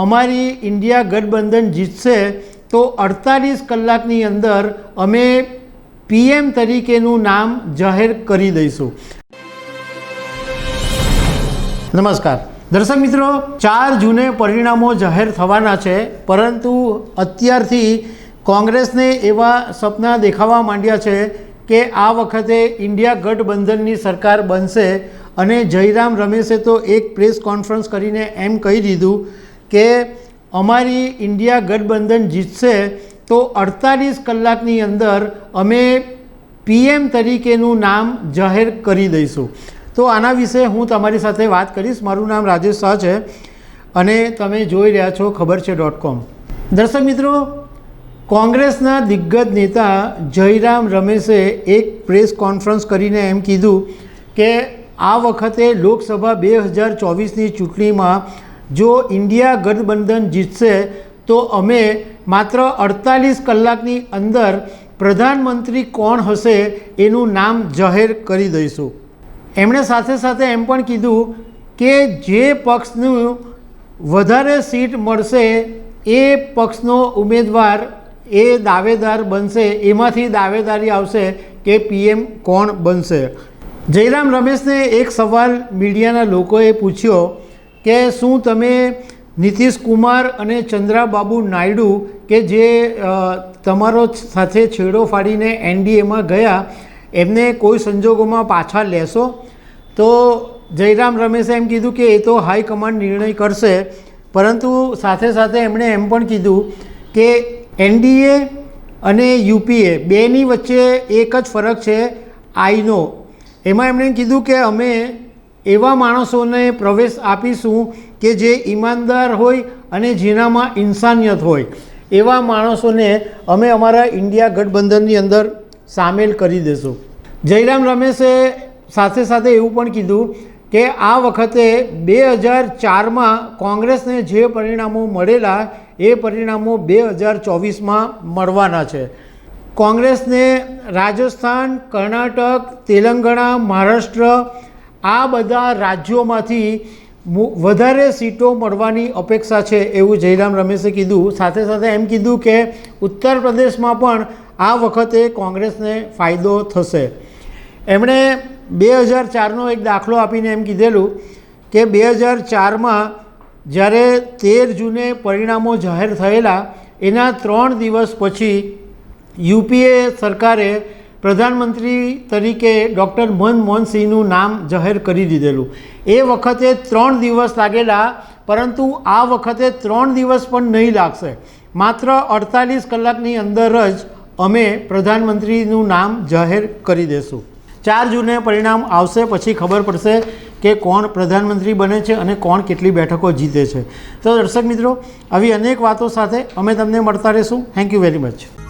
અમારી ઇન્ડિયા ગઠબંધન જીતશે તો 48 કલાકની અંદર અમે પીએમ તરીકેનું નામ જાહેર કરી દઈશું। નમસ્કાર દર્શક મિત્રો, 4 જૂને પરિણામો જાહેર થવાના છે, પરંતુ અત્યારથી કોંગ્રેસને એવા સપના દેખાવા માંડ્યા છે કે આ વખતે ઇન્ડિયા ગઠબંધનની સરકાર બનશે। અને જયરામ રમેશે તો એક પ્રેસ કોન્ફરન્સ કરીને એમ કહી દીધું કે અમારી ઇન્ડિયા ગઠબંધન જીતશે તો 48 કલાકની અંદર અમે પીએમ તરીકેનું નામ જાહેર કરી દઈશું। તો આના વિશે હું તમારી સાથે વાત કરીશ। મારું નામ રાજેશ શાહ છે અને તમે જોઈ રહ્યા છો ખબરછે.com। દર્શક મિત્રો, કોંગ્રેસના દિગ્ગજ નેતા જયરામ રમેશે એક પ્રેસ કોન્ફરન્સ કરીને એમ કીધું કે આ વખતે લોકસભા 2024ની ચૂંટણીમાં જો ઇન્ડિયા ગઠબંધન જીતશે તો અમે માત્ર 48 કલાકની અંદર પ્રધાનમંત્રી કોણ હશે એનું નામ જાહેર કરી દઈશું। એમણે સાથે સાથે એમ પણ કીધું કે જે પક્ષનું વધારે સીટ મળશે એ પક્ષનો ઉમેદવાર એ દાવેદાર બનશે, એમાંથી દાવેદારી આવશે કે પીએમ કોણ બનશે। જયરામ રમેશને એક સવાલ મીડિયાના લોકોએ પૂછ્યો કે શું તમે નીતિશ કુમાર અને ચંદ્રાબાબુ નાયડુ કે જે તમારો સાથે છેડો ફાડીને એનડીએમાં ગયા એમને કોઈ સંજોગોમાં પાછા લેશો? તો જયરામ રમેશે એમ કીધું કે એ તો હાઈકમાન્ડ નિર્ણય કરશે, પરંતુ સાથે સાથે એમણે એમ પણ કીધું કે એનડીએ અને યુપીએ બેની વચ્ચે એક જ ફરક છે, આઈનો। એમાં એમણે કીધું કે અમે એવા માણસોને પ્રવેશ આપીશું કે જે ઈમાનદાર હોય અને જેનામાં ઇન્સાનિયત હોય, એવા માણસોને અમે અમારા ઇન્ડિયા ગઠબંધનની અંદર સામેલ કરી દઈશું। જયરામ રમેશે સાથે સાથે એવું પણ કીધું કે આ વખતે 2004માં કોંગ્રેસને જે પરિણામો મળેલા એ પરિણામો 2024માં મળવાના છે। કોંગ્રેસને રાજસ્થાન, કર્ણાટક, તેલંગાણા, મહારાષ્ટ્ર આ બધા રાજ્યોમાંથી વધારે સીટો મળવાની અપેક્ષા છે એવું જયરામ રમેશે કીધું। સાથે સાથે એમ કીધું કે ઉત્તર પ્રદેશમાં પણ આ વખતે કોંગ્રેસને ફાયદો થશે। એમણે 2004નો એક દાખલો આપીને એમ કીધેલું કે 2004માં જ્યારે 13 જૂને પરિણામો જાહેર થયેલા એના 3 દિવસ પછી યુપીએ સરકારે પ્રધાનમંત્રી તરીકે ડૉક્ટર મનમોહન સિંહનું નામ જાહેર કરી દીધેલું। એ વખતે 3 દિવસ લાગેલા, પરંતુ આ વખતે 3 દિવસ પણ નહીં લાગશે, માત્ર 48 કલાકની અંદર જ અમે પ્રધાનમંત્રીનું નામ જાહેર કરી દઈશું। 4 જૂને પરિણામ આવશે, પછી ખબર પડશે કે કોણ પ્રધાનમંત્રી બને છે અને કોણ કેટલી બેઠકો જીતે છે। તો દર્શક મિત્રો, આવી અનેક વાતો સાથે અમે તમને મળતા રહીશું। Thank you very much.